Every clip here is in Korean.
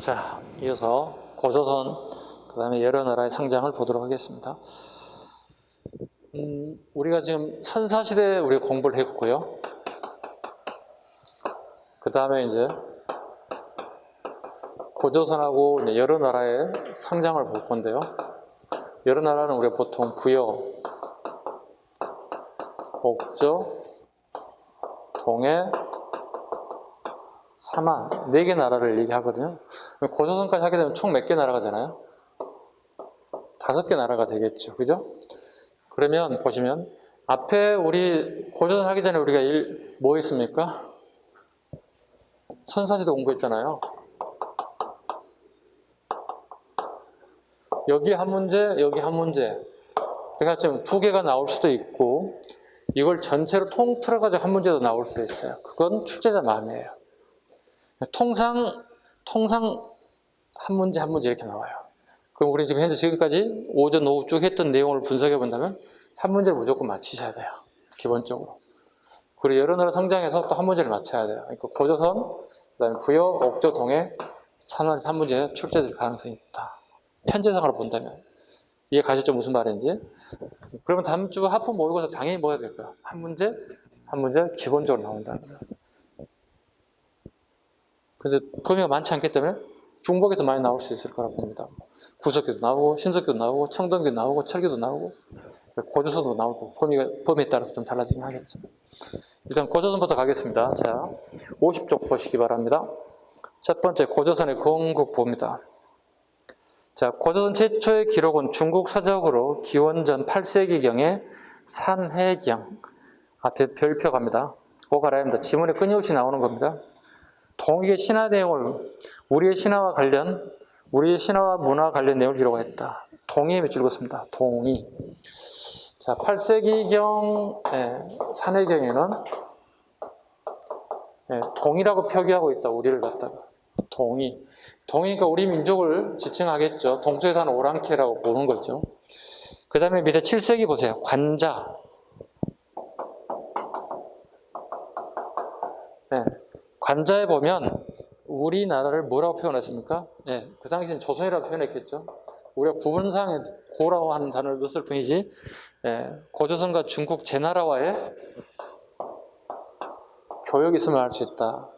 자, 이어서 고조선, 그 다음에 여러 나라의 성장을 보도록 하겠습니다. 우리가 지금 선사시대 우리가 공부를 했고요. 그 다음에 이제 고조선하고 이제 여러 나라의 성장을 볼 건데요. 여러 나라는 우리가 보통 부여, 옥조, 동해, 사만, 4개 나라를 얘기하거든요. 고조선까지 하게 되면 총 몇 개 나라가 되나요? 5개 나라가 되겠죠. 그죠? 그러면 보시면 앞에 우리 고조선 하기 전에 우리가 뭐 했습니까? 선사시대 공부했잖아요. 여기 한 문제, 여기 한 문제. 그러니까 지금 2개가 나올 수도 있고 이걸 전체로 통틀어가지고 한 문제도 나올 수 있어요. 그건 출제자 마음이에요. 통상 한 문제 한 문제 이렇게 나와요. 그럼 우리 지금 현재 지금까지 오전 오후 쭉 했던 내용을 분석해 본다면 한 문제를 무조건 맞히셔야 돼요. 기본적으로. 그리고 여러 나라 성장해서 또 한 문제를 맞춰야 돼요. 그러니까 고조선, 그다음에 부여, 옥조, 동해, 산원에서 한 문제 출제될 가능성이 있다. 편제상으로 본다면. 이해 가셨죠? 무슨 말인지? 그러면 다음 주 하품 모의고사 당연히 뭐 해야 될까요? 한 문제 기본적으로 나온다는 거예요. 그런데 범위가 많지 않기 때문에 중복에서 많이 나올 수 있을 거라고 봅니다. 구석기도 나오고, 신석기도 나오고, 청동기도 나오고, 철기도 나오고, 고조선도 나오고, 범위에 따라서 좀 달라지긴 하겠죠. 일단 고조선부터 가겠습니다. 자, 50쪽 보시기 바랍니다. 첫 번째, 고조선의 건국 봅니다. 자, 고조선 최초의 기록은 중국 서적으로 기원전 8세기경에 산해경 앞에 별표 갑니다. 꼭 알아야 합니다. 지문에 끊임없이 나오는 겁니다. 동익의 신화 내용을 우리의 신화와 문화 관련 내용을 기록했다. 동의에 밑줄 긋습니다. 동의. 자, 8세기경 산해경에는 동이라고 표기하고 있다. 우리를 갖다가 동이. 동이니까 우리 민족을 지칭하겠죠. 동쪽에 사는 오랑캐라고 보는 거죠. 그 다음에 밑에 7세기 보세요. 관자. 관자에 보면 우리나라를 뭐라고 표현했습니까? 그 당시엔 조선이라고 표현했겠죠. 우리가 구분상에 고라고 하는 단어를 넣었을 뿐이지 고조선과 중국 제나라와의 교역이 있으면 알 수 있다.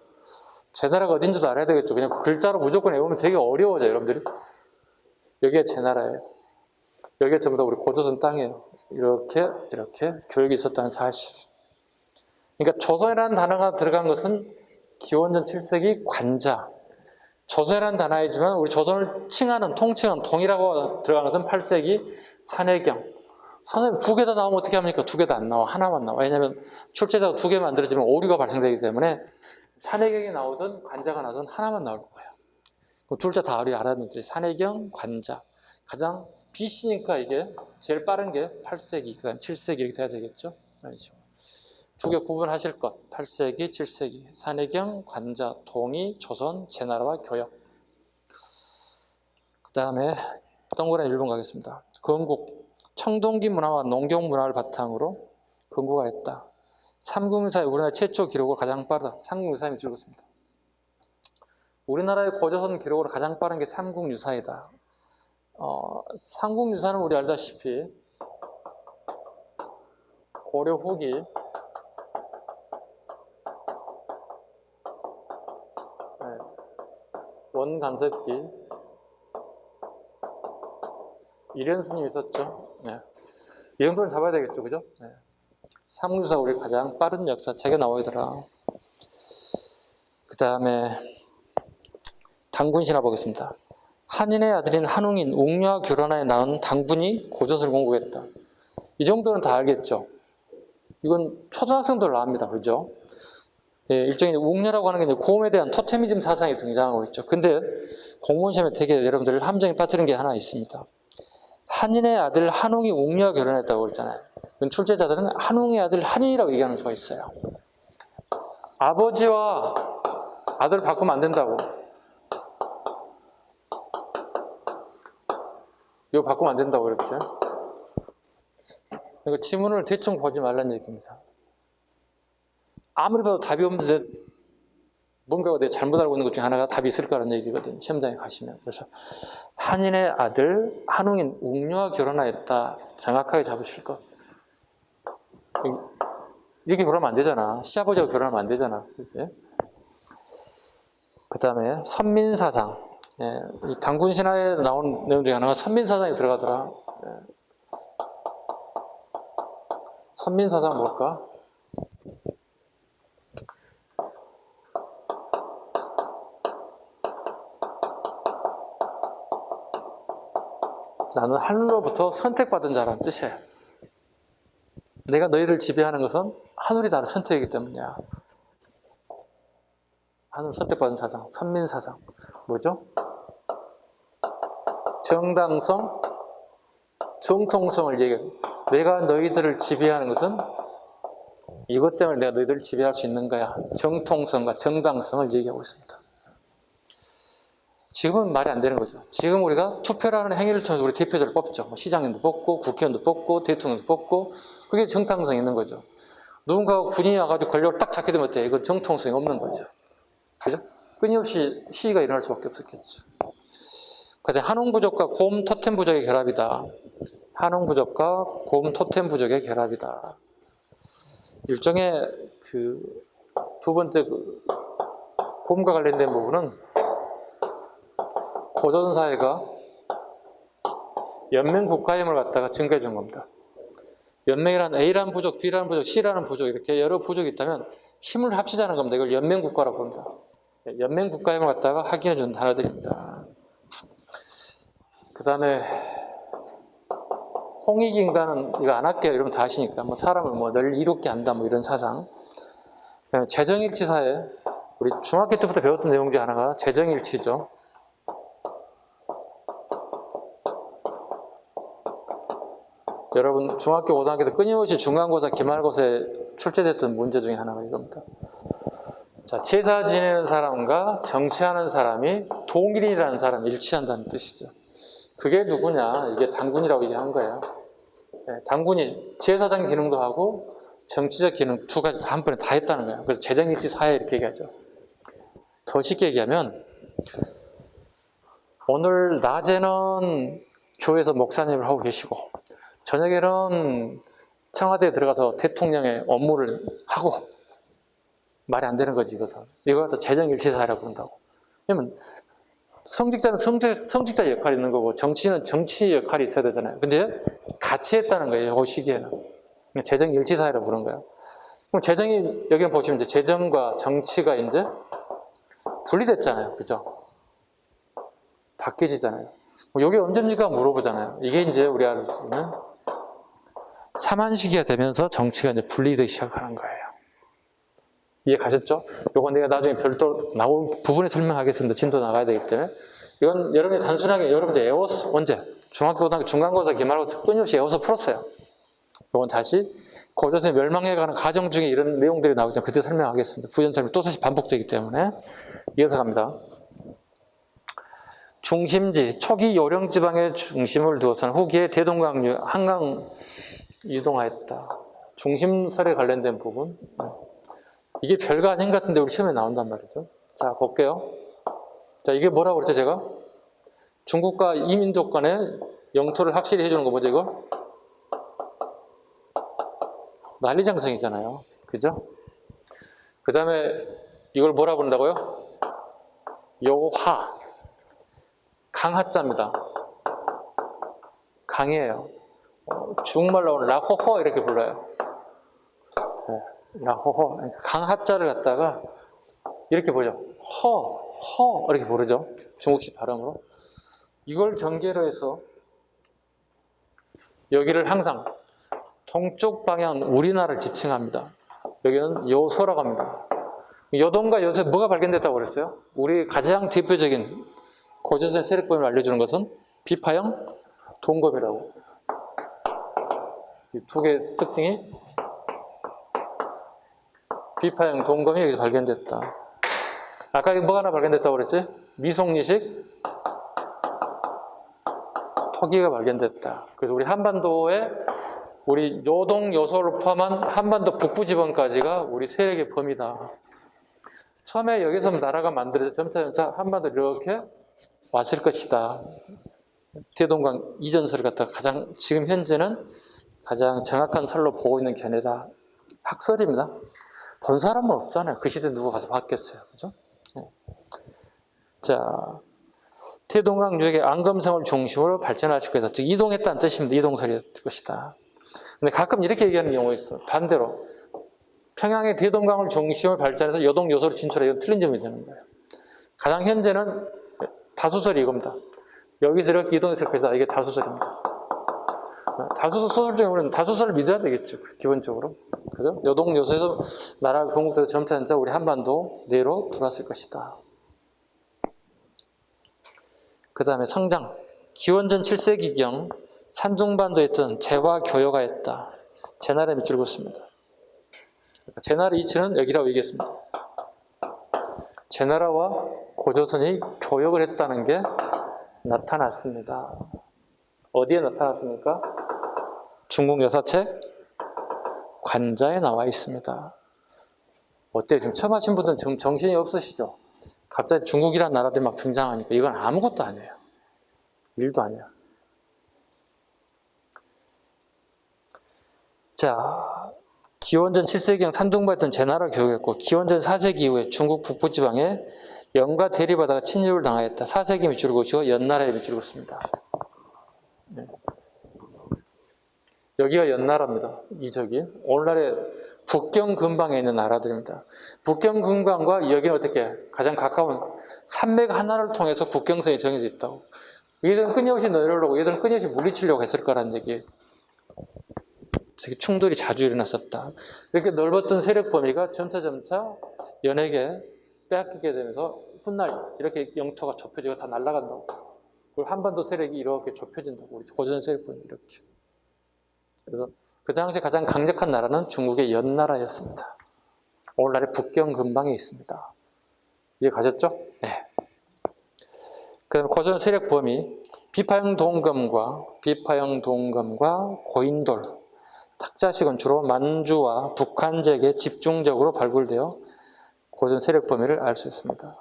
제나라가 어딘지도 알아야 되겠죠. 그냥 그 글자로 무조건 외우면 되게 어려워져요, 여러분들이. 여기가 제나라예요. 여기가 전부 다 우리 고조선 땅이에요. 이렇게 교역이 있었다는 사실. 그러니까 조선이라는 단어가 들어간 것은 기원전 7세기 관자. 조선이라는 단어이지만 우리 조선을 통칭하는 동이라고 들어간 것은 8세기 산해경. 선생님 2개 다 나오면 어떻게 합니까? 2개 다 안 나와. 하나만 나와. 왜냐하면 출제자가 2개 만들어지면 오류가 발생되기 때문에 산해경이 나오든 관자가 나오든 하나만 나올 거예요. 둘 다 우리 알았는지 산해경, 관자. 가장 BC니까 이게 제일 빠른 게 8세기, 그 다음 7세기 이렇게 돼야 되겠죠? 2개 구분하실 것. 8세기, 7세기. 산해경, 관자, 동이, 조선, 제나라와 교역. 그 다음에 동그라미 1번 가겠습니다. 건국. 청동기 문화와 농경 문화를 바탕으로 건국을 했다. 삼국유사의 우리나라 최초 기록으로 가장 빠르다. 삼국유사에 줄였습니다. 우리나라의 고조선 기록으로 가장 빠른 게 삼국유사이다. 삼국유사는 우리 알다시피 고려 후기 원간섭기 이련스님이 있었죠. 이 정도는 잡아야 되겠죠, 그죠? 삼국유사 우리 가장 빠른 역사책에 나오더라. 그 다음에 당군신화 보겠습니다. 한인의 아들인 한웅인 웅녀와 결혼하여 낳은 당군이 고조선을 건국했다. 이 정도는 다 알겠죠. 이건 초등학생들 나옵니다, 그죠? 일종의 웅녀라고 하는 게 고음에 대한 토테미즘 사상이 등장하고 있죠. 근데 공무원 시험에 되게 여러분들 함정에 빠뜨린 게 하나 있습니다. 한인의 아들 한웅이 웅녀와 결혼했다고 그랬잖아요. 출제자들은 한웅의 아들 한인이라고 얘기하는 수가 있어요. 아버지와 아들 바꾸면 안 된다고. 이거 바꾸면 안 된다고 그랬죠. 그러니까 지문을 대충 보지 말라는 얘기입니다. 아무리 봐도 답이 없는데 뭔가가 내가 잘못 알고 있는 것 중에 하나가 답이 있을 거라는 얘기거든요. 시험장에 가시면. 그래서 한인의 아들 한웅인 웅녀와 결혼하였다. 정확하게 잡으실 것. 이렇게 결혼하면 안 되잖아. 시아버지하고 결혼하면 안 되잖아. 그치? 그 다음에 선민사상. 예, 이 단군 신화에 나온 내용 중에 하나가 선민사상이 들어가더라. 예. 선민사상 뭘까? 나는 하늘로부터 선택받은 자라는 뜻이에요. 내가 너희를 지배하는 것은 하늘이 나를 선택이기 때문이야. 하늘 선택받은 사상, 선민사상. 뭐죠? 정당성, 정통성을 얘기해서 내가 너희들을 지배하는 것은 이것 때문에 내가 너희들을 지배할 수 있는 거야. 정통성과 정당성을 얘기하고 있습니다. 지금은 말이 안 되는 거죠. 지금 우리가 투표라는 행위를 통해서 우리 대표자를 뽑죠. 뭐 시장님도 뽑고 국회의원도 뽑고 대통령도 뽑고 그게 정당성이 있는 거죠. 누군가가 군인이 와가지고 권력을 딱 잡게 되면 어때요? 이건 정통성이 없는 거죠. 그죠? 끊임없이 시위가 일어날 수밖에 없었겠죠. 그다음에 한웅부족과 곰 토템 부족의 결합이다. 한웅부족과 곰 토템 부족의 결합이다. 일종의 그 두 번째 그 곰과 관련된 부분은 고전사회가 연맹 국가임을 갖다가 증거해 준 겁니다. 연맹이란 A라는 부족, B라는 부족, C라는 부족 이렇게 여러 부족이 있다면 힘을 합치자는 겁니다. 이걸 연맹 국가라고 합니다. 연맹 국가임을 갖다가 확인해 준 단어들입니다. 그 다음에 홍익인간은 이거 안 할게요. 이러면 다 아시니까 뭐 사람을 뭐 널리 이롭게 한다 뭐 이런 사상. 재정일치사회 우리 중학교 때부터 배웠던 내용 중 하나가 재정일치죠. 여러분 중학교 고등학교 때 끊임없이 중간고사 기말고사에 출제됐던 문제 중에 하나가 이겁니다. 자, 제사 지내는 사람과 정치하는 사람이 동일이라는 사람이 일치한다는 뜻이죠. 그게 누구냐? 이게 단군이라고 얘기한 거예요. 네, 단군이 제사장 기능도 하고 정치적 기능 두 가지 다 한 번에 다 했다는 거예요. 그래서 재정일치 사회 이렇게 얘기하죠. 더 쉽게 얘기하면 오늘 낮에는 교회에서 목사님을 하고 계시고 저녁에는 청와대에 들어가서 대통령의 업무를 하고 말이 안 되는 거지 이것은. 이걸 갖다 재정일치사회라고 부른다고. 왜냐면 성직자는 성직자 역할이 있는 거고 정치인은 정치 역할이 있어야 되잖아요. 근데 같이 했다는 거예요. 이 시기에는. 재정일치사회라고 부른 거예요. 그럼 재정이 여기 보시면 이제 재정과 정치가 이제 분리됐잖아요. 그죠? 바뀌어지잖아요. 이게 언제입니까? 물어보잖아요. 이게 이제 우리 알수 있는 사만 시기가 되면서 정치가 이제 분리되기 시작하는 거예요. 이해 가셨죠? 요건 내가 나중에 별도로 나올 부분에 설명하겠습니다. 진도 나가야 되기 때문에. 이건 여러분이 단순하게 여러분들 외워서 언제? 중학교, 고등학교, 중간고사, 기말고사 끊임없이 외워서 풀었어요. 요건 다시 고조선이 멸망해가는 과정 중에 이런 내용들이 나오기 때문에 그때 설명하겠습니다. 부연 설명 또다시 반복되기 때문에. 이어서 갑니다. 중심지, 초기 요령지방의 중심을 두어서는 후기에 대동강, 한강 이동하였다. 중심설에 관련된 부분. 이게 별거 아닌 것 같은데 우리 시험에 나온단 말이죠. 자, 볼게요. 자, 이게 뭐라고 그랬죠, 제가? 중국과 이민족 간의 영토를 확실히 해주는 거 뭐죠, 이거? 만리장성이잖아요. 그죠? 그 다음에 이걸 뭐라 부른다고요? 요하. 강하자입니다. 강이에요. 중국말로 라호호 이렇게 불러요. 네, 라호호. 강하자를 갖다가 이렇게 보죠. 허 이렇게 부르죠. 중국식 발음으로. 이걸 전개로 해서 여기를 항상 동쪽 방향 우리나라를 지칭합니다. 여기는 요소라고 합니다. 요동과 요소에 뭐가 발견됐다고 그랬어요? 우리 가장 대표적인 고조선 세력범을 알려주는 것은 비파형 동검이라고. 이 두 개의 특징이 비파형 동검이 여기서 발견됐다. 아까 뭐가 하나 발견됐다고 그랬지? 미송리식 토기가 발견됐다. 그래서 우리 한반도에 우리 요동 요소를 포함한 한반도 북부 지방까지가 우리 세력의 범위다. 처음에 여기서 나라가 만들어져 점차 한반도 이렇게 왔을 것이다. 대동강 이전설을 갖다가 가장 지금 현재는 가장 정확한 설로 보고 있는 견해다. 학설입니다. 본 사람은 없잖아요. 그 시대 누가 가서 봤겠어요. 그죠? 네. 자, 태동강 유역의 안검성을 중심으로 발전하실 것이다. 즉 이동했다는 뜻입니다. 이동설일 것이다. 근데 가끔 이렇게 얘기하는 경우가 있어. 반대로 평양의 대동강을 중심으로 발전해서 요동 요소로 진출해. 이건 틀린 점이 되는 거예요. 가장 현재는 다수설이 이겁니다. 여기서 이렇게 이동했을 것이다. 이게 다수설입니다. 다수설 소설 중에 우리는 다수설을 믿어야 되겠죠. 기본적으로. 그죠? 요동 요소에서 나라가 건국돼서 점차점차 우리 한반도 내로 들어왔을 것이다. 그 다음에 성장. 기원전 7세기경 산중반도에 있던 제와 교요가 했다. 제나라 밑줄 긋습니다. 제나라 이치는 여기라고 얘기했습니다. 제나라와 고조선이 교역을 했다는 게 나타났습니다. 어디에 나타났습니까? 중국 여사책 관자에 나와 있습니다. 어때요? 지금 처음 하신 분들은 지금 정신이 없으시죠? 갑자기 중국이라는 나라들이 막 등장하니까 이건 아무것도 아니에요. 일도 아니야. 자, 기원전 7세기경 산둥바에 있던 제나라 교육했고 기원전 4세기 이후에 중국 북부지방에 영과 대립하다가 침입을 당하였다. 4세기 밑줄 그으시고 연나라에 밑줄 긋습니다. 네. 여기가 연나라입니다. 이적이. 오늘날의 북경 근방에 있는 나라들입니다. 북경 근방과 여기는 어떻게 가장 가까운 산맥 하나를 통해서 국경선이 정해져 있다고. 얘들은 끊임없이 내려오려고 얘들은 끊임없이 물리치려고 했을 거라는 얘기예요. 충돌이 자주 일어났었다. 이렇게 넓었던 세력 범위가 점차 연에게 빼앗기게 되면서 훗날 이렇게 영토가 좁혀지고 다 날아간다고. 그리고 한반도 세력이 이렇게 좁혀진다고. 우리 고전 세력 범위 이렇게. 그래서 그 당시 가장 강력한 나라는 중국의 연나라였습니다. 오늘날의 북경 근방에 있습니다. 이해 가셨죠? 네. 그 다음에 고전 세력 범위, 비파형 동검과 고인돌, 탁자식은 주로 만주와 북한 지역에 집중적으로 발굴되어 고전 세력 범위를 알 수 있습니다.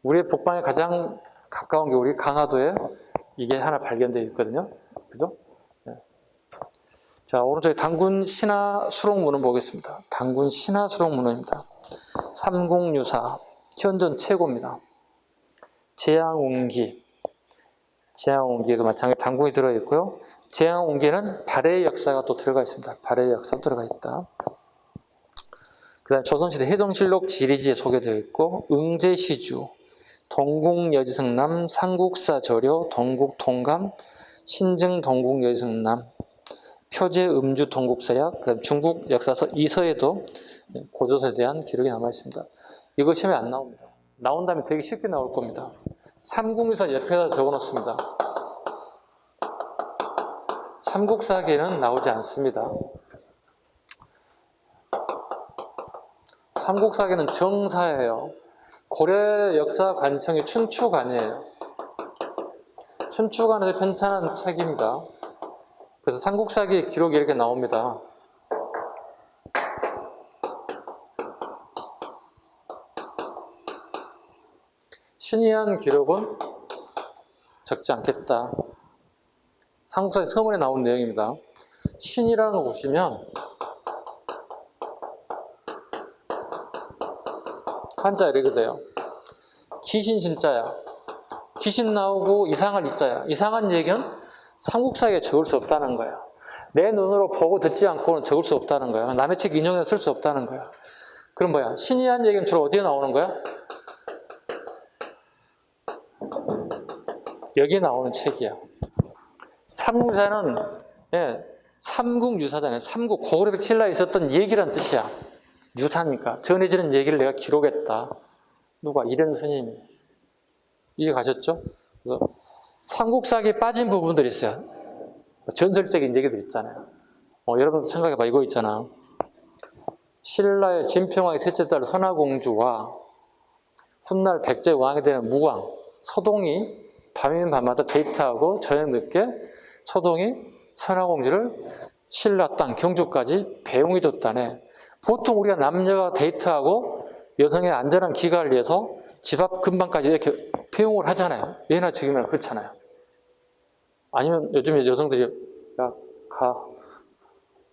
우리의 북방에 가장 가까운 게 우리 강화도에 이게 하나 발견되어 있거든요. 그죠? 네. 자, 오른쪽에 단군 신화 수록문을 보겠습니다. 단군 신화 수록문입니다. 삼국유사, 현존 최고입니다. 재앙옹기에도 마찬가지로 단군이 들어있고요. 재앙옹기에는 발해의 역사가 또 들어가 있습니다. 발해의 역사가 들어가 있다. 그 다음에 조선시대 해동실록 지리지에 소개되어 있고, 응제시주, 동국여지승남, 삼국사조료, 동국통감, 신증 동국여지승남, 표제 음주 동국서약, 그 다음에 중국 역사서 이서에도 고조선에 대한 기록이 남아 있습니다. 이거 시험에 안 나옵니다. 나온다면 되게 쉽게 나올 겁니다. 삼국유사 옆에다 적어 놓습니다. 삼국사기에는 나오지 않습니다. 삼국사기는 정사예요. 고려 역사 관청이 춘추관이에요. 춘추관에서 편찬한 책입니다. 그래서 삼국사기의 기록이 이렇게 나옵니다. 신의한 기록은 적지 않겠다. 삼국사기 서문에 나온 내용입니다. 신이라는 거 보시면 한자 이렇게 돼요. 귀신 신자야. 귀신 나오고 이상한 이자야. 이상한 얘기는 삼국사기에 적을 수 없다는 거야. 내 눈으로 보고 듣지 않고는 적을 수 없다는 거야. 남의 책 인용해서 쓸 수 없다는 거야. 그럼 뭐야? 신의한 얘기는 주로 어디에 나오는 거야? 여기에 나오는 책이야. 삼국사는 삼국유사잖아요. 삼국 고구려 신라에 있었던 얘기란 뜻이야. 유사니까 전해지는 얘기를 내가 기록했다. 누가? 이런 스님이. 이해 가셨죠? 그래서 삼국사기에 빠진 부분들이 있어요. 전설적인 얘기들 있잖아요. 여러분도 생각해봐. 이거 있잖아. 신라의 진평왕의 셋째 딸 선화공주와 훗날 백제왕이 되는 무왕 서동이 밤이면 밤마다 데이트하고 저녁 늦게 서동이 선화공주를 신라 땅 경주까지 배웅해 줬다네. 보통 우리가 남녀가 데이트하고 여성의 안전한 기가를 위해서 집 앞 근방까지 이렇게 포용을 하잖아요. 예나 지금이나 그렇잖아요. 아니면 요즘에 여성들이 야, 가.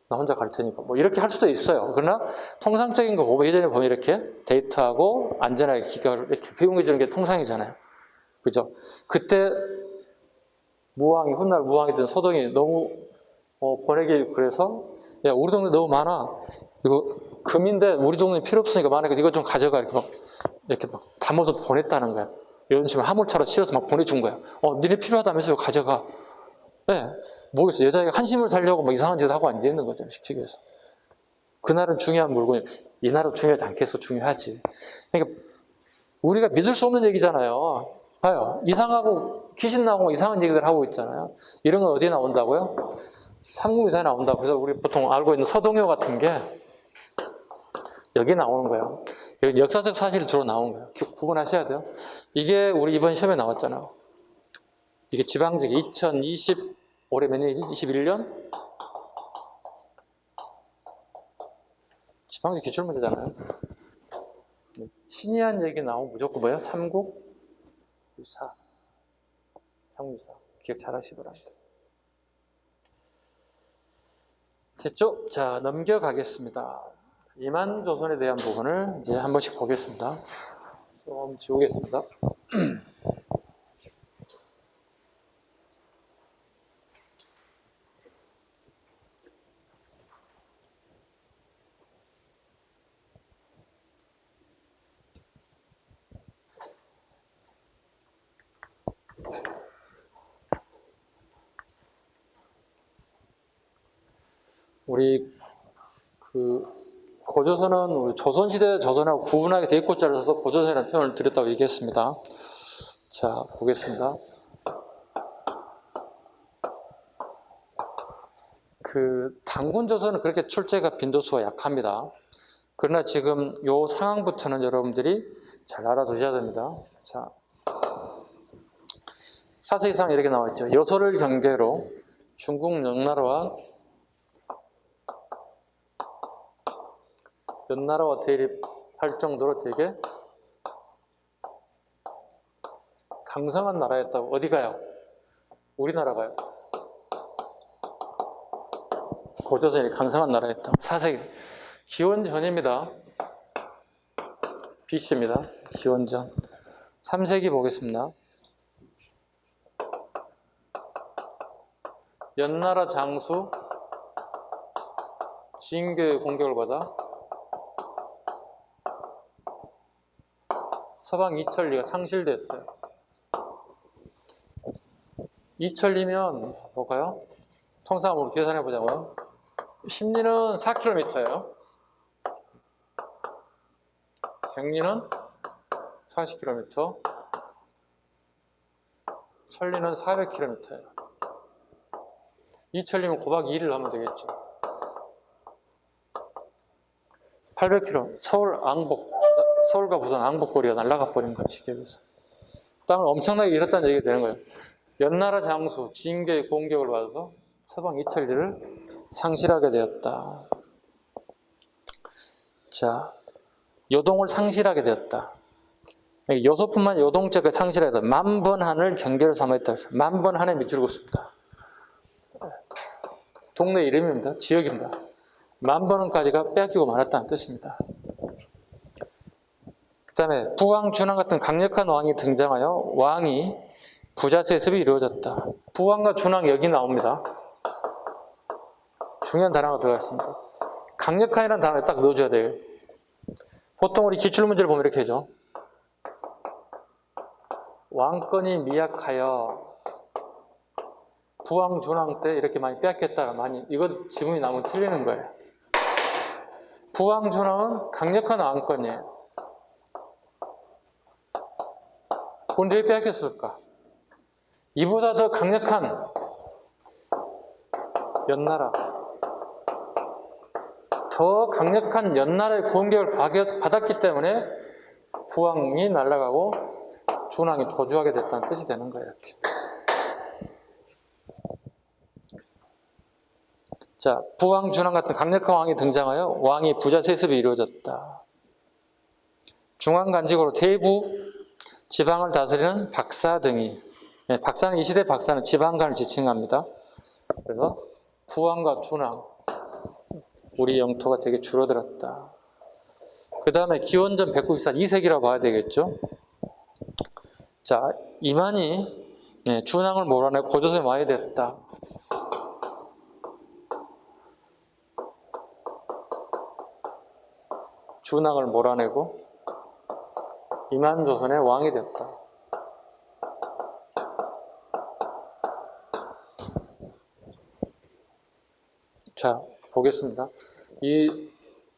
나 혼자 갈 테니까. 뭐 이렇게 할 수도 있어요. 그러나 통상적인 거 보면 예전에 보면 이렇게 데이트하고 안전하게 기가를 이렇게 포용해 주는 게 통상이잖아요. 그죠? 그때 무왕이, 훗날 무왕이 든 서동이 너무 보내기 그래서 야, 우리 동네 너무 많아. 이거 금인데 우리 동네 필요 없으니까 만약에 이거 좀 가져가. 이렇게 막 담아서 보냈다는 거야. 이런 식으로 화물차로 실어서 막 보내준 거야. 니네 필요하다면서 이거 가져가. 네. 뭐겠어. 여자애가 한심을 살려고 막 이상한 짓을 하고 앉아있는 거죠. 시키기 위해서. 그날은 중요한 물건이, 이날은 중요하지 않겠어. 중요하지. 그러니까 우리가 믿을 수 없는 얘기잖아요. 봐요. 이상하고 귀신 나오고 이상한 얘기들 하고 있잖아요. 이런 건 어디에 나온다고요? 삼국유사에 나온다고. 그래서 우리 보통 알고 있는 서동요 같은 게 여기 나오는 거예요. 여기 역사적 사실이 주로 나오는 거예요. 구분하셔야 돼요. 이게 우리 이번 시험에 나왔잖아요. 이게 지방직 2020 올해 몇 년이지? 21년? 지방직 기출문제잖아요. 신이한 얘기 나오면 무조건 뭐예요? 삼국유사. 삼국유사. 기억 잘 하시기 바랍니다. 됐죠? 자, 넘겨가겠습니다. 이만조선에 대한 부분을 이제 한 번씩 보겠습니다. 좀 지우겠습니다. 우리 고조선은 우리 조선시대 조선하고 구분하게 대입고자를 써서 고조선이라는 표현을 드렸다고 얘기했습니다. 자, 보겠습니다. 단군조선은 그렇게 출제가 빈도수가 약합니다. 그러나 지금 요 상황부터는 여러분들이 잘 알아두셔야 됩니다. 자, 사세기상 이렇게 나와 있죠. 여소를 경계로 중국 명나라와 연나라와 대립할 정도로 되게 강성한 나라였다고. 어디가요? 우리나라가요? 고조선이 강성한 나라였다고. 사세기 기원전입니다. BC입니다. 기원전 3세기 보겠습니다. 연나라 장수 진교의 공격을 받아 서방 이천리가 상실됐어요. 이천리면 뭘까요? 통상으로 계산해 보자고요. 십리는 4km예요. 백리는 40km. 천리는 400km예요. 이천리면 곱하기 2를 하면 되겠죠. 800km. 서울과 부산 앙복거리가 날아가 버린 거야, 쉽게 얘기해서. 땅을 엄청나게 잃었다는 얘기가 되는 거예요. 연나라 장수 진교의 공격을 받아서 서방 이천리를 상실하게 되었다. 자, 요동을 상실하게 되었다. 요소뿐만 요동적을 상실해서 만번한을 경계를 삼았다. 만번한에 밑줄 긋습니다. 동네 이름입니다. 지역입니다. 만번한까지가 뺏기고 말았다는 뜻입니다. 그 다음에 부왕, 준왕 같은 강력한 왕이 등장하여 왕이 부자 세습이 이루어졌다. 부왕과 준왕 여기 나옵니다. 중요한 단어가 들어갔습니다. 강력한이라는 단어를 딱 넣어줘야 돼요. 보통 우리 기출문제를 보면 이렇게 하죠. 왕권이 미약하여 부왕, 준왕 때 이렇게 많이 뺏겼다가 많이, 이거 지문이 나오면 틀리는 거예요. 부왕, 준왕은 강력한 왕권이에요. 근데 왜 뺏겼을까? 이보다 더 강력한 연나라, 더 강력한 연나라의 공격을 받았기 때문에 부왕이 날아가고 준왕이 도주하게 됐다는 뜻이 되는 거예요. 이렇게. 자, 부왕, 준왕 같은 강력한 왕이 등장하여 왕이 부자 세습이 이루어졌다. 중앙간직으로 대부 지방을 다스리는 박사 등이, 박사는 이 시대 박사는 지방관을 지칭합니다. 그래서 부왕과 준왕, 우리 영토가 되게 줄어들었다. 그 다음에 기원전 194, 2세기라고 봐야 되겠죠. 자, 이만희 준왕을 몰아내 고조선에 와야 됐다. 준왕을 몰아내고 이만조선의 왕이 됐다. 자, 보겠습니다. 이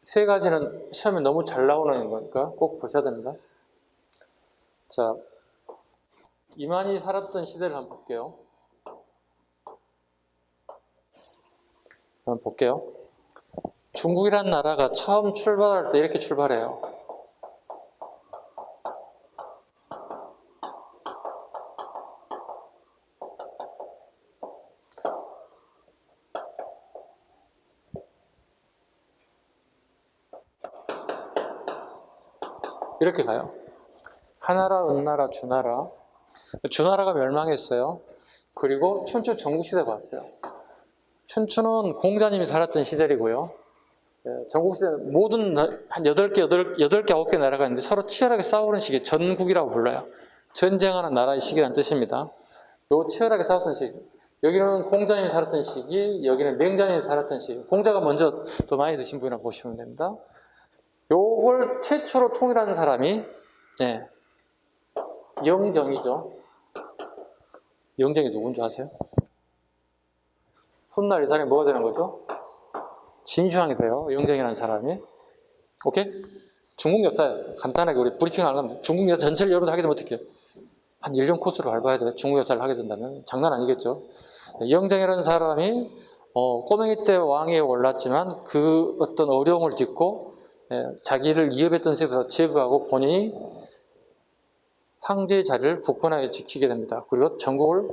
세 가지는 시험에 너무 잘 나오는 거니까 꼭 보셔야 됩니다. 자, 이만희 살았던 시대를 한번 볼게요. 한번 볼게요. 중국이라는 나라가 처음 출발할 때 이렇게 출발해요. 이렇게 가요. 하나라, 은나라, 주나라. 주나라가 멸망했어요. 그리고 춘추 전국시대가 왔어요. 춘추는 공자님이 살았던 시절이고요. 전국시대는 모든 한 8개, 9개 나라가 있는데 서로 치열하게 싸우는 시기, 전국이라고 불러요. 전쟁하는 나라의 시기라는 뜻입니다. 요 치열하게 싸웠던 시기. 여기는 공자님이 살았던 시기, 여기는 맹자님이 살았던 시기. 공자가 먼저 더 많이 드신 분이라 보시면 됩니다. 요걸 최초로 통일하는 사람이 영정이죠. 영정이 누군지 아세요? 훗날 이 사람이 뭐가 되는 거죠? 진시황이 돼요. 영정이라는 사람이. 오케이? 중국 역사 간단하게 우리 브리핑 하려면 중국 역사 전체를 여러분들 하게 되면 어떻게 해요? 한 1년 코스로 밟아야 돼요. 중국 역사를 하게 된다면. 장난 아니겠죠. 영정이라는 사람이 꼬맹이 때 왕위에 올랐지만 그 어떤 어려움을 딛고 자기를 위협했던 세력을 제거하고 본인이 황제의 자리를 굳건하게 지키게 됩니다. 그리고 전국을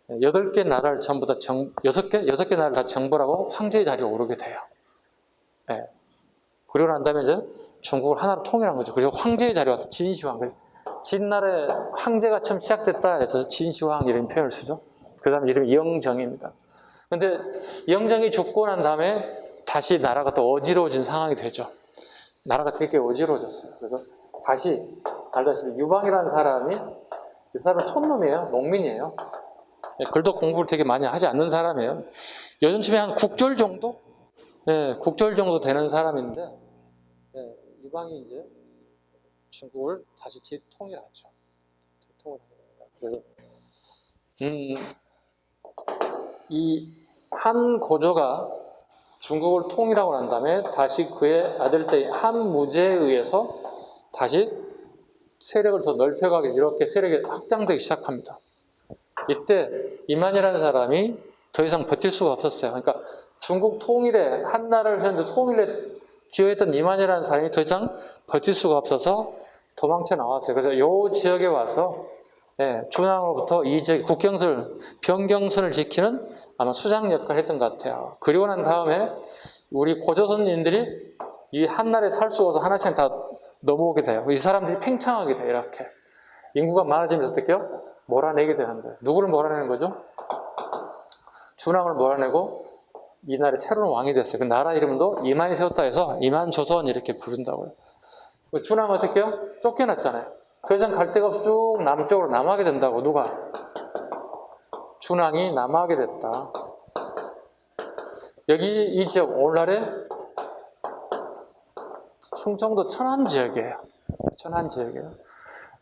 8개 나라를 전부 다 6개 나라를 다 정벌하고 황제의 자리에 오르게 돼요. 그리고 난 다음에 이제 중국을 하나로 통일한 거죠. 그리고 황제의 자리에 와서 진시황. 진나라의 황제가 처음 시작됐다 해서 진시황 이런 표현을 쓰죠. 그 다음 이름이 영정입니다. 근데 영정이 죽고 난 다음에 다시 나라가 또 어지러워진 상황이 되죠. 나라가 되게 어지러워졌어요. 그래서 다시 알다시피 유방이라는 사람이, 이 사람은 촌놈이에요. 농민이에요. 글도 공부를 되게 많이 하지 않는 사람이에요. 요즘쯤에 한 국절 정도? 국절 정도 되는 사람인데, 유방이 이제 중국을 다시 재통일하죠. 재통일합니다. 그래서, 이 한 고조가 중국을 통일하고 난 다음에 다시 그의 아들때인 한무제에 의해서 다시 세력을 더 넓혀가게 이렇게 세력이 확장되기 시작합니다. 이때 이만희라는 사람이 더 이상 버틸 수가 없었어요. 그러니까 중국 통일에 한 나라를 세웠는데 통일에 기여했던 이만희라는 사람이 더 이상 버틸 수가 없어서 도망쳐 나왔어요. 그래서 이 지역에 와서 중앙으로부터 이 지역 국경선을 변경선을 지키는 아마 수장 역할을 했던 것 같아요. 그리고 난 다음에 우리 고조선인들이 이 한나라에 살 수가 없어서 하나씩 다 넘어오게 돼요. 이 사람들이 팽창하게 돼요. 이렇게 인구가 많아지면서 어떻게요? 몰아내게 되는 거예요. 누구를 몰아내는 거죠? 준왕을 몰아내고 이 나라의 새로운 왕이 됐어요. 그 나라 이름도 이만이 세웠다 해서 이만조선 이렇게 부른다고요. 준왕은 어떻게 해요? 쫓겨났잖아요. 더 이상 갈 데가 없어 쭉 남쪽으로 남하게 된다고. 누가? 준왕이 남하게 됐다. 여기 이 지역 오늘날의 충청도 천안 지역이에요. 천안 지역이에요.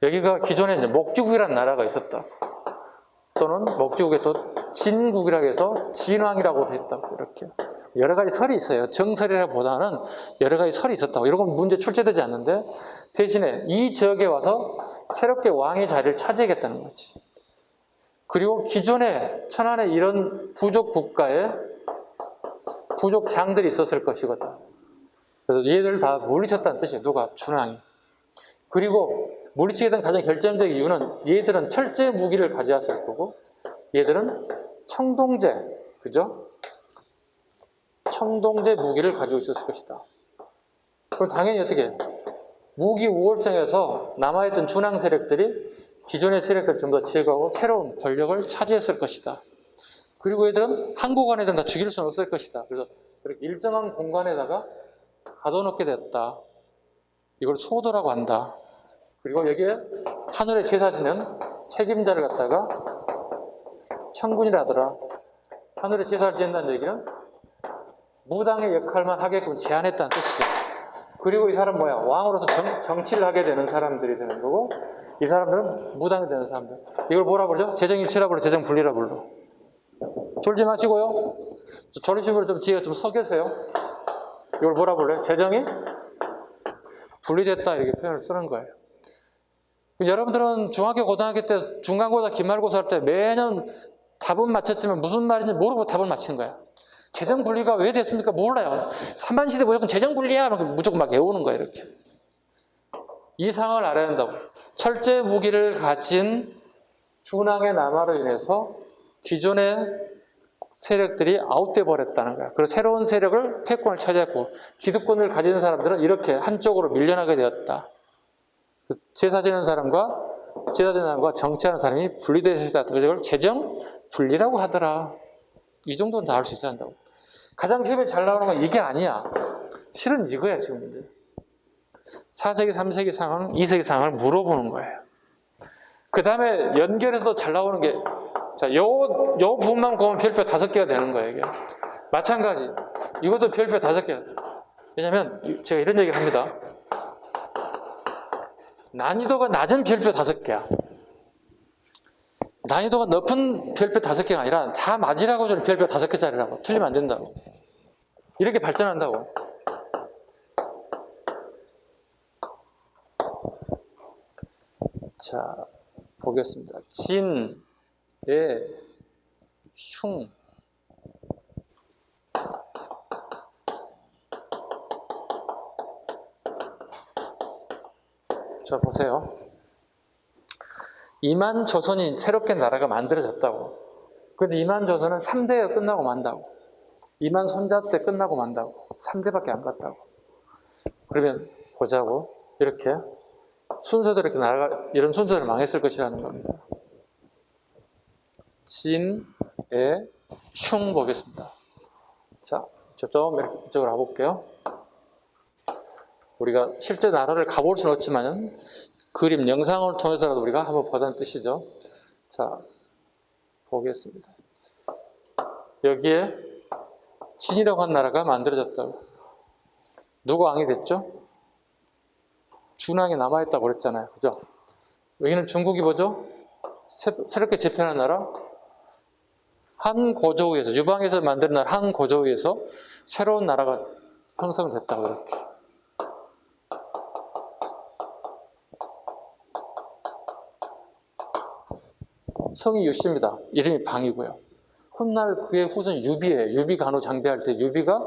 여기가 기존에 이제 목지국이라는 나라가 있었다. 또는 목지국에 또 진국이라고 해서 진왕이라고도 했다고. 이렇게 여러 가지 설이 있어요. 정설이라기보다는 여러 가지 설이 있었다고. 이런 건 문제 출제되지 않는데 대신에 이 지역에 와서 새롭게 왕의 자리를 차지하겠다는 거지. 그리고 기존에 천안에 이런 부족 국가에 부족 장들이 있었을 것이거든. 그래서 얘들을 다 물리쳤다는 뜻이에요. 누가? 준왕이. 그리고 물리치게 된 가장 결정적인 이유는 얘들은 철제 무기를 가져왔을 거고 얘들은 청동제, 그죠? 청동제 무기를 가지고 있었을 것이다. 그럼 당연히 어떻게 무기 우월성에서 남아있던 준왕 세력들이 기존의 세력들을 좀 더 제거하고 새로운 권력을 차지했을 것이다. 그리고 얘들은 한국 안에서는 다 죽일 수는 없을 것이다. 그래서 그렇게 일정한 공간에다가 가둬놓게 됐다. 이걸 소도라고 한다. 그리고 여기에 하늘의 제사 지는 책임자를 갖다가 천군이라 하더라. 하늘의 제사를 지낸다는 얘기는 무당의 역할만 하게끔 제한했다는 뜻이죠. 그리고 이 사람 뭐야? 왕으로서 정치를 하게 되는 사람들이 되는 거고, 이 사람들은 무당이 되는 사람들. 이걸 뭐라 부르죠? 재정일치라 불러, 재정분리라 불러. 졸지 마시고요. 졸리신 분은 좀 뒤에 좀 서 계세요. 이걸 뭐라 불러요? 재정이 분리됐다, 이렇게 표현을 쓰는 거예요. 여러분들은 중학교, 고등학교 때 중간고사, 기말고사 할 때 매년 답은 맞췄지만 무슨 말인지 모르고 답을 맞힌 거야. 재정 분리가 왜 됐습니까? 몰라요. 3반 시대 무조건 재정 분리야! 무조건 막 외우는 거야, 이렇게. 이 상황을 알아야 한다고. 철제 무기를 가진 준왕의 남하로 인해서 기존의 세력들이 아웃돼 버렸다는 거야. 그리고 새로운 세력을 패권을 차지했고, 기득권을 가진 사람들은 이렇게 한쪽으로 밀려나게 되었다. 제사 지는 사람과 정치하는 사람이 분리되어 있다. 그걸 재정 분리라고 하더라. 이 정도는 다 알 수 있어야 한다고. 가장 TV에 잘 나오는 건 이게 아니야. 실은 이거야, 지금 이제. 4세기, 3세기 상황, 2세기 상황을 물어보는 거예요. 그 다음에 연결해서 잘 나오는 게, 자, 요 부분만 보면 별표 5개가 되는 거예요, 이게. 마찬가지. 이것도 별표 5개. 왜냐면, 제가 이런 얘기를 합니다. 난이도가 낮은 별표 5개야. 난이도가 높은 별표 5개가 아니라 다 맞으라고 주는 별표 5개짜리라고. 틀리면 안 된다고. 이렇게 발전한다고. 자, 보겠습니다. 진, 예, 흉. 자, 보세요. 이만 조선이 새롭게 나라가 만들어졌다고. 근데 이만 조선은 3대가 끝나고 만다고. 이만 손자 때 끝나고 만다고. 3대밖에 안 갔다고. 그러면 보자고. 이렇게 순서대로 이렇게 나라가 이런 순서대로 망했을 것이라는 겁니다. 진, 에, 흉 보겠습니다. 자, 좀 이렇게 이쪽으로 가볼게요. 우리가 실제 나라를 가볼 수는 없지만 그림, 영상을 통해서라도 우리가 한번 보자는 뜻이죠. 자, 보겠습니다. 여기에 진이라고 한 나라가 만들어졌다고. 누가 왕이 됐죠? 준왕이 남아있다고 그랬잖아요. 그죠? 여기는 중국이 뭐죠? 새롭게 재편한 나라? 한 고조위에서, 유방에서 만든 나라 한 고조위에서 새로운 나라가 형성됐다고 그렇게. 성이 유씨입니다. 이름이 방이고요. 훗날 그의 후손 유비예요. 유비 간호 장비할 때 유비가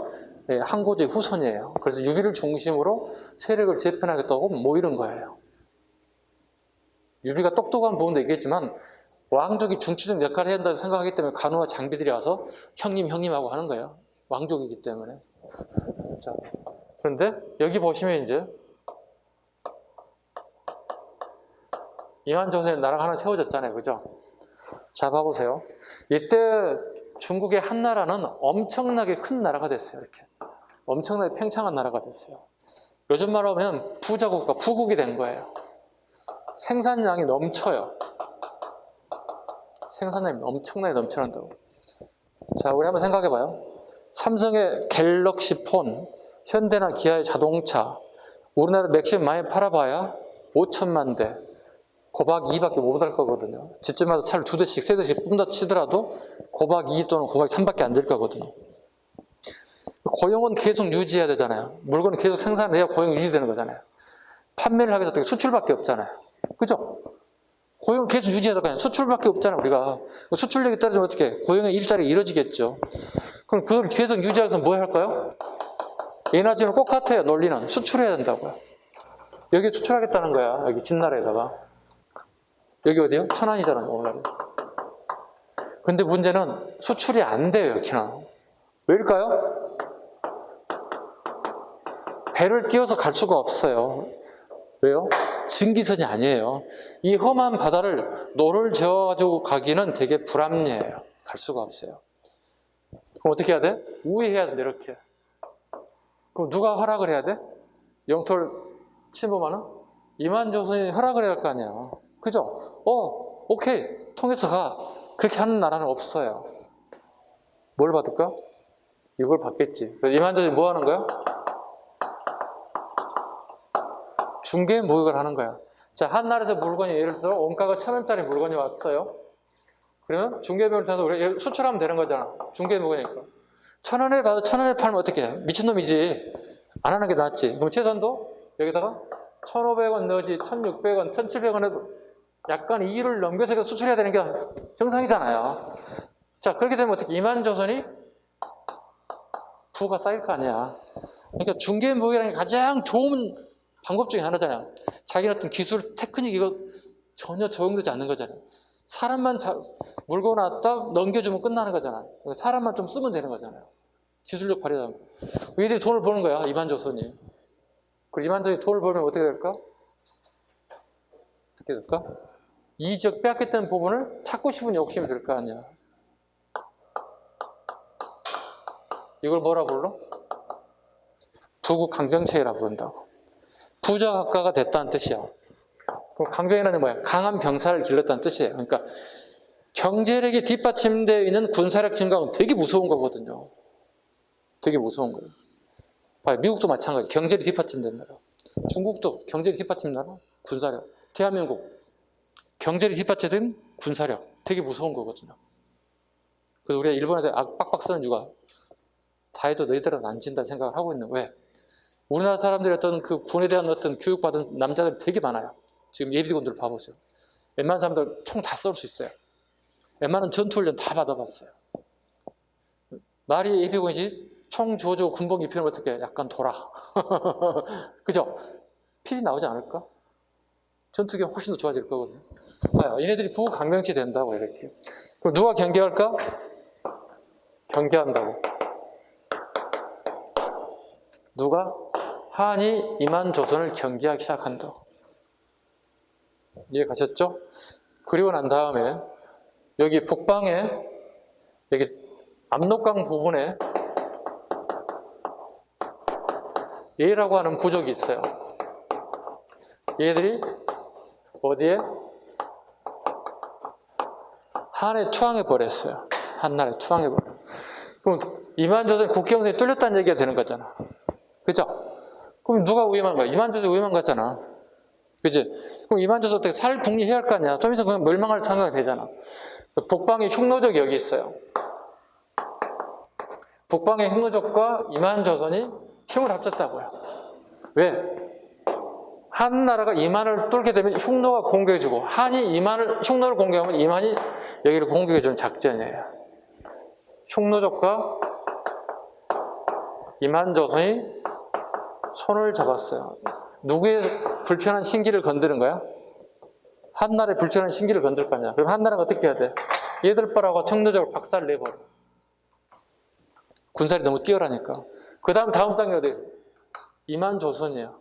한고조의 후손이에요. 그래서 유비를 중심으로 세력을 재편하겠다고 모이는 거예요. 유비가 똑똑한 부분도 있겠지만 왕족이 중추적 역할을 해야 한다고 생각하기 때문에 간호와 장비들이 와서 형님 하고 하는 거예요. 왕족이기 때문에. 자, 그런데 여기 보시면 이제 이만조선에 나라가 하나 세워졌잖아요. 그죠? 자, 봐보세요. 이때 중국의 한 나라는 엄청나게 큰 나라가 됐어요. 이렇게. 엄청나게 팽창한 나라가 됐어요. 요즘 말로 하면 부자국가, 부국이 된 거예요. 생산량이 넘쳐요. 생산량이 엄청나게 넘쳐난다고. 자, 우리 한번 생각해봐요. 삼성의 갤럭시 폰, 현대나 기아의 자동차, 우리나라 맥시멈 많이 팔아봐야 5천만 대. 고박 2밖에 못 할 거거든요. 집집마다 차를 2대씩, 3대씩 뿜다 치더라도 고박 2 또는 고박 3밖에 안 될 거거든요. 고용은 계속 유지해야 되잖아요. 물건은 계속 생산을 해야 고용이 유지되는 거잖아요. 판매를 하기 위해서 수출밖에 없잖아요. 그죠? 고용을 계속 유지해야 될 거 아니에요. 수출밖에 없잖아요, 우리가. 수출력이 떨어지면 어떻게? 고용의 일자리가 이루어지겠죠. 그럼 그걸 계속 유지하기 위해서 뭐 할까요? 에너지는 똑같아요, 논리는. 수출해야 된다고요. 여기 수출하겠다는 거야, 여기 진나라에다가. 여기 어디요? 천안이잖아요, 오늘날은. 근데 문제는 수출이 안 돼요, 여기는. 왜일까요? 배를 띄워서 갈 수가 없어요. 왜요? 증기선이 아니에요. 이 험한 바다를 노를 저어가지고 가기는 되게 불합리해요. 갈 수가 없어요. 그럼 어떻게 해야 돼? 우회해야 돼, 이렇게. 그럼 누가 허락을 해야 돼? 영토를 침범하는? 이만조선이 허락을 해야 할 거 아니야. 그죠? 오케이. 통해서 가. 그렇게 하는 나라는 없어요. 뭘 받을까? 이걸 받겠지. 이만조선이 뭐 하는 거야? 중개 무역을 하는 거야. 자, 한 나라에서 물건이 예를 들어 원가가 1,000원짜리 물건이 왔어요. 그러면 중개무역을 통해서 우리가 수출하면 되는 거잖아. 중개무역이니까. 1,000원에 받아 1,000원에 팔면 어떻게 해? 미친놈이지. 안 하는 게 낫지. 그럼 최선도 여기다가 1,500원 넣어지 1,600원, 1,700원 해도 약간 이율을 넘겨서 수출해야 되는 게 정상이잖아요. 자, 그렇게 되면 어떻게 이만조선이 부가 쌓일 거 아니야. 그러니까 중개무역이라는 게 가장 좋은 방법 중에 하나잖아요. 자기는 어떤 기술, 테크닉 이거 전혀 적용되지 않는 거잖아요. 사람만 물건 왔다 넘겨주면 끝나는 거잖아요. 사람만 좀 쓰면 되는 거잖아요. 기술력 발휘하고. 얘들이 돈을 버는 거야, 이만조선이. 그리고 이만조선이 돈을 벌면 어떻게 될까? 어떻게 될까? 이 지역 빼앗겼던 부분을 찾고 싶은 욕심이 들 거 아니야. 이걸 뭐라 불러? 부국 강병체라 부른다고. 부자각가가 됐다는 뜻이야. 강병이라는 뭐야? 강한 병사를 길렀다는 뜻이에요. 그러니까 경제력이 뒷받침되어 있는 군사력 증강은 되게 무서운 거거든요. 되게 무서운 거예요. 봐요. 미국도 마찬가지. 경제력이 뒷받침된 나라. 중국도 경제력이 뒷받침된 나라. 군사력. 대한민국 경제력이 뒷받침된 군사력. 되게 무서운 거거든요. 그래서 우리가 일본한테 빡빡 쓰는 이유가 다 해도 너희들은 안 진다 생각을 하고 있는 거예요. 우리나라 사람들이 어떤 그 군에 대한 어떤 교육받은 남자들이 되게 많아요. 지금 예비군들 봐보세요. 웬만한 사람들 총 다 쏠 수 있어요. 웬만한 전투훈련 다 받아봤어요. 말이 예비군이지 총 주워주고 군복 입히면 어떻게 약간 돌아. 그죠? 필이 나오지 않을까? 전투기 훨씬 더 좋아질 거거든요. 봐요. 얘네들이 부강병치 된다고 이렇게. 그럼 누가 경계할까? 경계한다고. 누가? 한이 이만조선을 경계하기 시작한다고. 이해 가셨죠? 그리고 난 다음에 여기 북방에 여기 압록강 부분에 예라고 하는 부족이 있어요. 얘들이 어디에? 한에 투항해 버렸어요. 한나라에 투항해 버렸어요. 그럼 이만조선 국경선이 뚫렸다는 얘기가 되는 거잖아. 그죠? 그럼 누가 위험한 거야? 이만조선 위험한 거잖아. 그지? 그럼 이만조선 어떻게 살 국리해야 할 거 아니야? 좀 있으면 그냥 멸망할 생각이 되잖아. 북방의 흉노족이 여기 있어요. 북방의 흉노족과 이만조선이 힘을 합쳤다고요. 왜? 한 나라가 이만을 뚫게 되면 흉노가 공격해주고 한이 흉노를 공격하면 이만이 여기를 공격해주는 작전이에요. 흉노족과 이만조선이 손을 잡았어요. 누구의 불편한 신기를 건드는 거야? 한 나라의 불편한 신기를 건들 거 아니야. 그럼 한 나라가 어떻게 해야 돼? 얘들 빨아가 흉노족을 박살 내버려. 군사력이 너무 뛰어나니까. 그 다음 단계 어디? 이만조선이에요.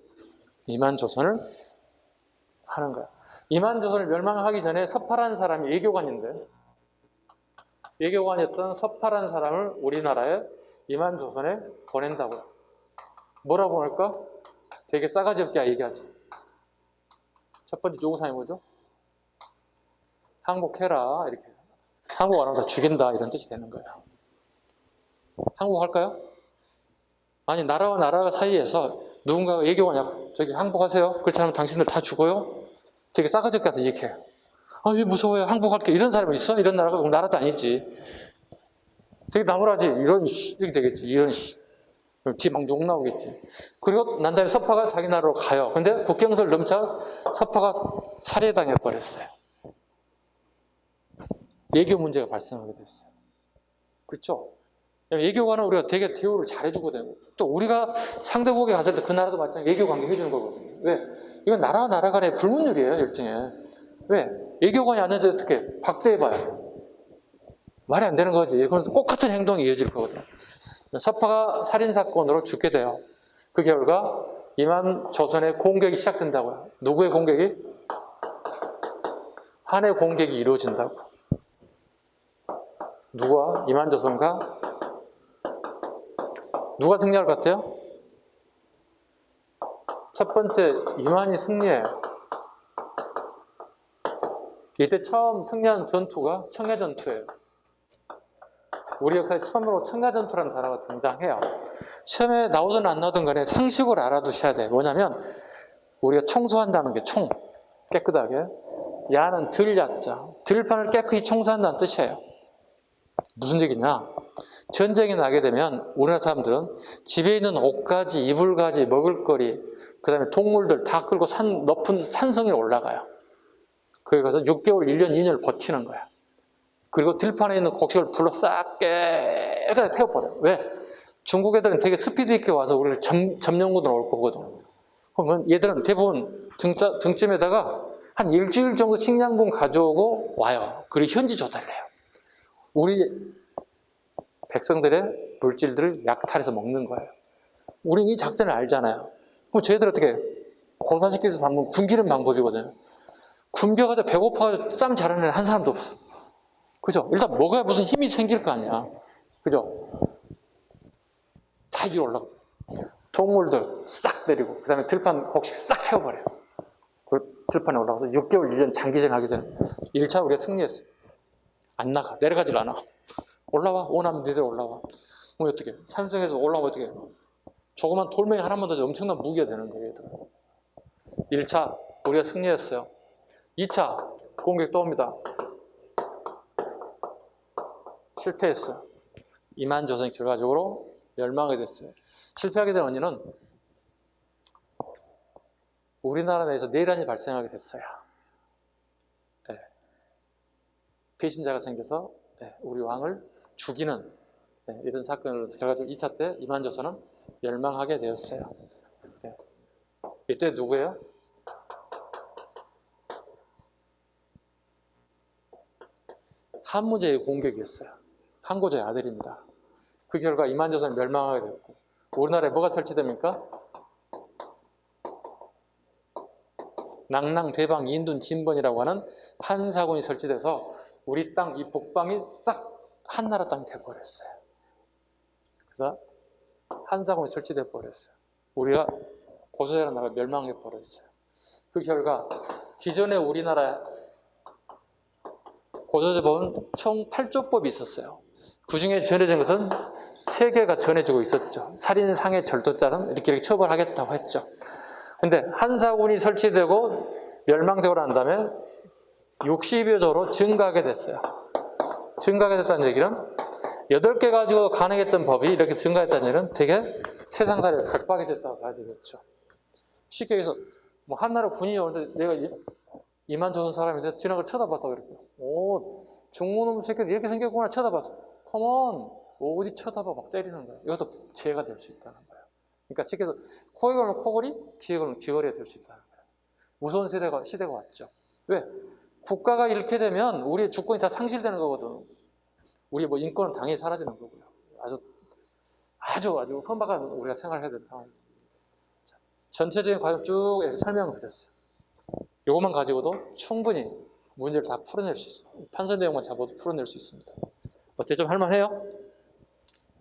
이만조선을 하는 거야. 이만조선을 멸망하기 전에 섭하라는 사람이 예교관인데, 예교관이었던 섭하라는 사람을 우리나라에 이만조선에 보낸다고요. 뭐라고 보낼까? 되게 싸가지 없게 얘기하지. 첫 번째 요구사항이 뭐죠? 항복해라. 이렇게. 항복 안 하면 다 죽인다. 이런 뜻이 되는 거예요. 항복할까요? 아니, 나라와 나라 사이에서 누군가가 예교관이야. 저기 항복하세요. 그렇지 않으면 당신들 다 죽어요. 되게 싸가지 없게 가서 얘기해. 아, 왜 무서워요? 항복할게. 이런 사람이 있어? 이런 나라가 나라도 아니지. 되게 나무라지. 이렇게 되겠지. 뒤 막 욕 나오겠지. 그리고 난 다음에 섭하가 자기 나라로 가요. 근데 국경선을 넘자 섭하가 살해당해 버렸어요. 예교 문제가 발생하게 됐어요. 그렇죠? 예교관은 우리가 되게 대우를 잘해주거든요. 또 우리가 상대국에 갔을 때 그 나라도 마찬가지로 예교 관계 해주는 거거든요. 왜? 이건 나라와 나라 간의 불문율이에요, 일종의. 왜? 예교관이 안 해도 어떻게 박대해봐요. 말이 안 되는 거지. 그래서 꼭 같은 행동이 이어질 거거든요. 섭하가 살인사건으로 죽게 돼요. 그 결과 이만조선의 공격이 시작된다고요. 누구의 공격이? 한의 공격이 이루어진다고. 누가? 이만조선과 누가 승리할 것 같아요? 첫 번째, 이만이 승리해요. 이때 처음 승리한 전투가 청야전투예요. 우리 역사에 처음으로 청야전투라는 단어가 등장해요. 시험에 나오든 안 나오든 간에 상식으로 알아두셔야 돼요. 뭐냐면 우리가 청소한다는 게 총, 깨끗하게. 야는 들야자, 들판을 깨끗이 청소한다는 뜻이에요. 무슨 얘기냐? 전쟁이 나게 되면 우리나라 사람들은 집에 있는 옷가지, 이불가지, 먹을거리, 그 다음에 동물들 다 끌고 높은 산성에 올라가요. 거기 가서 6개월, 1년, 2년을 버티는 거야. 그리고 들판에 있는 곡식을 불러 싹 깨끗하게 태워버려요. 왜? 중국 애들은 되게 스피드 있게 와서 우리를 점령군으로 올 거거든. 그러면 얘들은 대부분 등쯤에다가 한 일주일 정도 식량분 가져오고 와요. 그리고 현지 조달해요. 우리 백성들의 물질들을 약탈해서 먹는 거예요. 우리는 이 작전을 알잖아요. 그럼 저희들 어떻게 고사시켜서 방법, 굶기는 방법이거든요. 굶겨가지고 배고파가지고 쌈 잘하는 애는 한 사람도 없어. 그죠? 일단 먹어야 무슨 힘이 생길 거 아니야. 그죠? 다 위로 올라가고. 동물들 싹 내리고, 그 다음에 들판 곡식 싹 태워버려요. 그 들판에 올라가서 6개월, 1년 장기전 하게 되는 1차 우리가 승리했어요. 안 나가. 내려가질 않아. 올라와. 원하면 니들 올라와. 그럼 어떻게? 산성에서 올라오면 어떻게? 조그만 돌멩이 하나만 더 엄청난 무기가 되는 거예요. 얘들. 1차 우리가 승리했어요. 2차 공격 또 옵니다. 실패했어요. 이만조선이 결과적으로 멸망하게 됐어요. 실패하게 된 원인은 우리나라 내에서 내란이 발생하게 됐어요. 네. 배신자가 생겨서 우리 왕을 죽이는 이런 사건으로 결과적으로 2차 때 이만조선은 멸망하게 되었어요. 네. 이때 누구예요? 한무제의 공격이었어요. 한고조의 아들입니다. 그 결과 이만조선이 멸망하게 됐고, 우리나라에 뭐가 설치됩니까? 낭랑, 대방, 인둔, 진번이라고 하는 한사군이 설치돼서 우리 땅, 이 북방이 싹 한나라 땅이 돼버렸어요. 그래서 한사군이 설치돼 버렸어요. 우리가 고조라는 나라가 멸망해 버렸어요. 그 결과 기존의 우리나라 고조제법은 총 8조법이 있었어요. 그 중에 전해진 것은 3개가 전해지고 있었죠. 살인, 상해, 절도죄는 이렇게 처벌하겠다고 했죠. 근데 한사군이 설치되고 멸망되고 난 다음에 60여 조로 증가하게 됐어요. 증가하게 됐다는 얘기는 8개 가지고 가능했던 법이 이렇게 증가했다는 얘기는 되게 세상살이가 각박이 됐다고 봐야 되겠죠. 쉽게 얘기해서 뭐 한나라 군인이 오는데 내가 이만조선 사람인데 지나가 쳐다봤다고 이렇게. 오, 중문놈 새끼들 이렇게 생겼구나 쳐다봤어. 컴온, 어디 쳐다봐 막 때리는 거예요. 이것도 죄가 될 수 있다는 거예요. 그러니까 쉽게 해서 코에 걸면 코걸이, 귀에 걸면 귀걸이가 될 수 있다는 거예요. 무서운 시대가 왔죠. 왜? 국가가 이렇게 되면 우리의 주권이 다 상실되는 거거든. 우리의 뭐 인권은 당연히 사라지는 거고요. 아주 험악한 우리가 생활을 해야 되는 상황이죠. 전체적인 과정 쭉 이렇게 설명을 드렸어요. 이것만 가지고도 충분히 문제를 다 풀어낼 수 있어요. 판서 내용만 잡아도 풀어낼 수 있습니다. 어때? 좀 할만해요?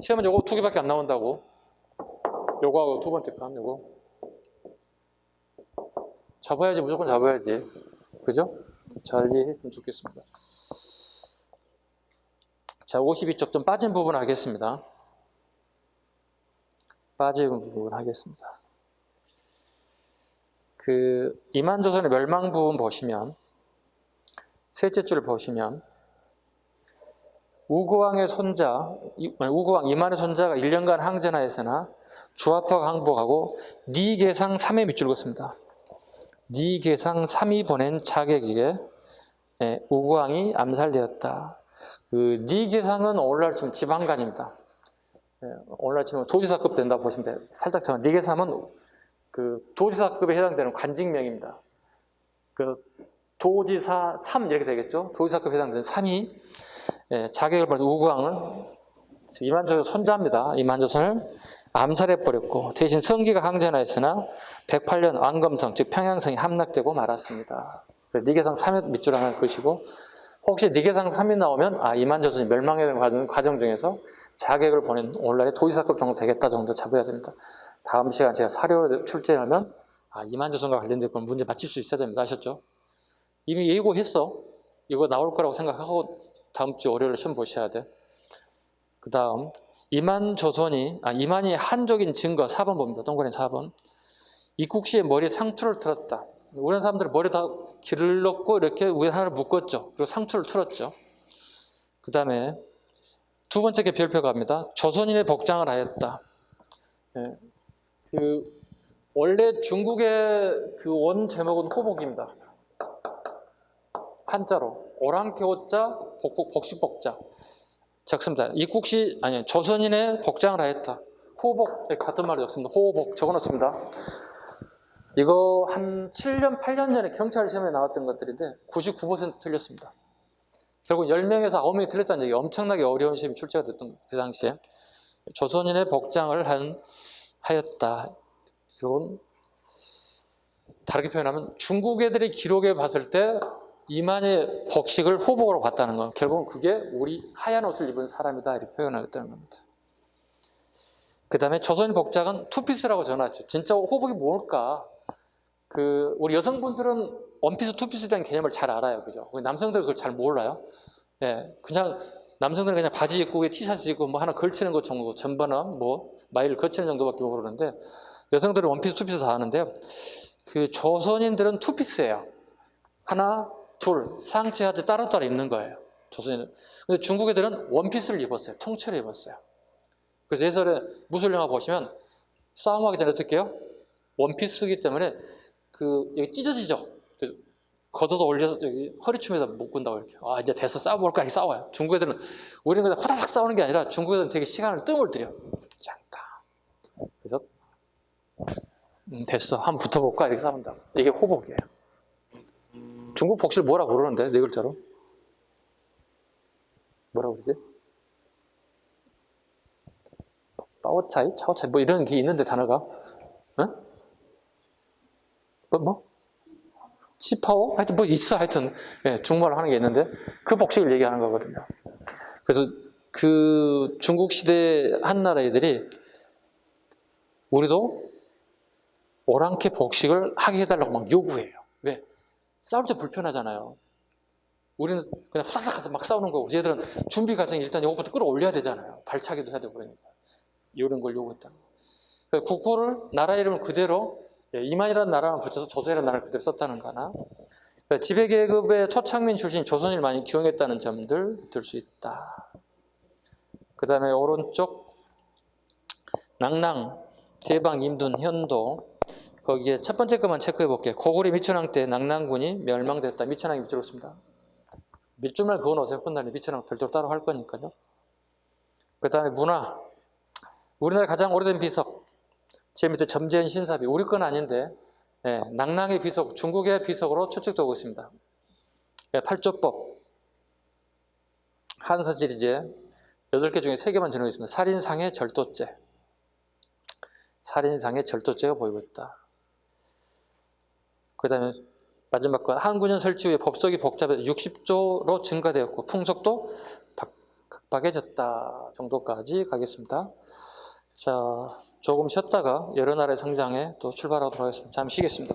시험은 요거 2개밖에 안 나온다고. 요거하고 두 번째 감, 요거. 잡아야지, 무조건 잡아야지. 그죠? 잘 이해했으면 좋겠습니다. 자, 52쪽 좀 빠진 부분 하겠습니다. 빠진 부분 하겠습니다. 이만조선의 멸망 부분 보시면, 셋째 줄을 보시면, 우고왕의 손자, 우고왕 이만의 손자가 1년간 항전하였으나 주합하고 항복하고 니계상 3회 밑줄 긋습니다. 니계상 3이 보낸 자객에게 우고왕이 암살되었다. 니계상은 오늘날 치면 지방관입니다. 오늘날 치면 도지사급 된다고 보시면 돼요. 살짝 저 니계상은 도지사급에 해당되는 관직명입니다. 도지사 3 이렇게 되겠죠. 도지사급에 해당되는 3이 자객을 벌인 우고왕은 이만조선 손자입니다. 이만조선을 암살해버렸고 대신 성기가 항전하였으나 108년 왕검성 즉 평양성이 함락되고 말았습니다. 니계상 3회 밑줄 하나 그시고 혹시 니계상 3이 나오면 이만저선이 멸망해가는 과정 중에서 자객을 보낸 오늘날의 도의사급 정도 되겠다 정도 잡아야 됩니다. 다음 시간 제가 사료를 출제하면 이만저선과 관련된 건 문제 맞힐 수 있어야 됩니다. 아셨죠? 이미 예고했어. 이거 나올 거라고 생각하고 다음 주 월요일에 시험 보셔야 돼. 그 다음 이만이 한족인 증거 4번 봅니다. 동그라미 4번. 이국시의 머리에 상투를 틀었다. 우리나라 사람들은 머리 다 길렀고 이렇게 위에 하나를 묶었죠. 그리고 상투를 틀었죠. 그 다음에 두 번째 게 별표 갑니다. 조선인의 복장을 하였다. 원래 중국의 그 원 제목은 호복입니다. 한자로 오랑캐 호자 복식복자 적습니다. 조선인의 복장을 하였다. 호복 같은 말을 적습니다. 호복 적어놨습니다. 이거 한 7년 8년 전에 경찰 시험에 나왔던 것들인데 99% 틀렸습니다. 결국 10명에서 9명이 틀렸다는 얘기. 엄청나게 어려운 시험이 출제가 됐던 그 당시에 조선인의 복장을 하였다. 결국은 다르게 표현하면 중국 애들이 기록에 봤을 때 이만의 복식을 호복으로 봤다는 건 결국은 그게 우리 하얀 옷을 입은 사람이다 이렇게 표현하였다는 겁니다. 그 다음에 조선인 복장은 투피스라고 전하죠. 진짜 호복이 뭘까? 우리 여성분들은 원피스, 투피스에 대한 개념을 잘 알아요. 그죠? 남성들은 그걸 잘 몰라요. 그냥 남성들은 그냥 바지 입고 티셔츠 입고 뭐 하나 걸치는 것 정도, 전반은 마일 거치는 정도밖에 모르는데 여성들은 원피스, 투피스 다 아는데요. 조선인들은 투피스예요. 하나, 둘, 상체하지 따로따로 입는 거예요. 조선인은. 근데 중국 애들은 원피스를 입었어요. 통째로 입었어요. 그래서 예전에 무술 영화 보시면 싸움하기 전에 어떻게 해요? 원피스이기 때문에 여기 찢어지죠. 걷어서 올려서 여기 허리춤에다 묶은다고 이렇게. 이제 됐어 싸워볼까? 이렇게 싸워요. 중국 애들은 우리는 그냥 호다닥 싸우는 게 아니라 중국 애들은 되게 뜸을 들여. 잠깐. 그래서 됐어. 한번 붙어볼까? 이렇게 싸운다고. 이게 호복이에요. 중국 복실 뭐라고 그러는데 네 글자로? 뭐라고 그러지? 빠오차이? 차오차이? 뭐 이런 게 있는데 단어가? 응? 치파오? 하여튼 뭐 있어. 하여튼 중국말로 하는 게 있는데 그 복식을 얘기하는 거거든요. 그래서 중국 시대 한나라 애들이 우리도 오랑캐 복식을 하게 해달라고 막 요구해요. 왜? 싸울 때 불편하잖아요. 우리는 그냥 후다닥 가서 막 싸우는 거고 얘들은 준비 과정에 일단 이것부터 끌어올려야 되잖아요. 발차기도 해야 되고 그러니까. 이런 걸 요구했다. 국호를 나라 이름을 그대로 이만이라는 나라만 붙여서 조선이라는 나라를 그대로 썼다는 거나 지배계급의 초창민 출신 조선인을 많이 기용했다는 점들 들 수 있다. 그 다음에 오른쪽 낭낭, 대방, 임둔, 현도 거기에 첫 번째 것만 체크해 볼게요. 고구려 미천왕 때 낭낭군이 멸망됐다. 미천왕이 밑줄을 씁니다. 밑줄만 그어놓으세요. 끝나니 미천왕 별도로 따로 할 거니까요. 그 다음에 문화. 우리나라 가장 오래된 비석. 제 밑에 점재현 신사비. 우리 건 아닌데 낭낭의 비석, 중국의 비석으로 추측되고 있습니다. 팔조법. 한서지리제 8개 중에 3개만 전하고 있습니다. 살인상의 절도죄. 살인상의 절도죄가 보이고 있다. 그 다음에 마지막 건 한군현 설치 후에 법석이 복잡해 60조로 증가되었고 풍속도 각박해졌다 정도까지 가겠습니다. 자, 조금 쉬었다가 여러 나라의 성장에 또 출발하도록 하겠습니다. 잠시 쉬겠습니다.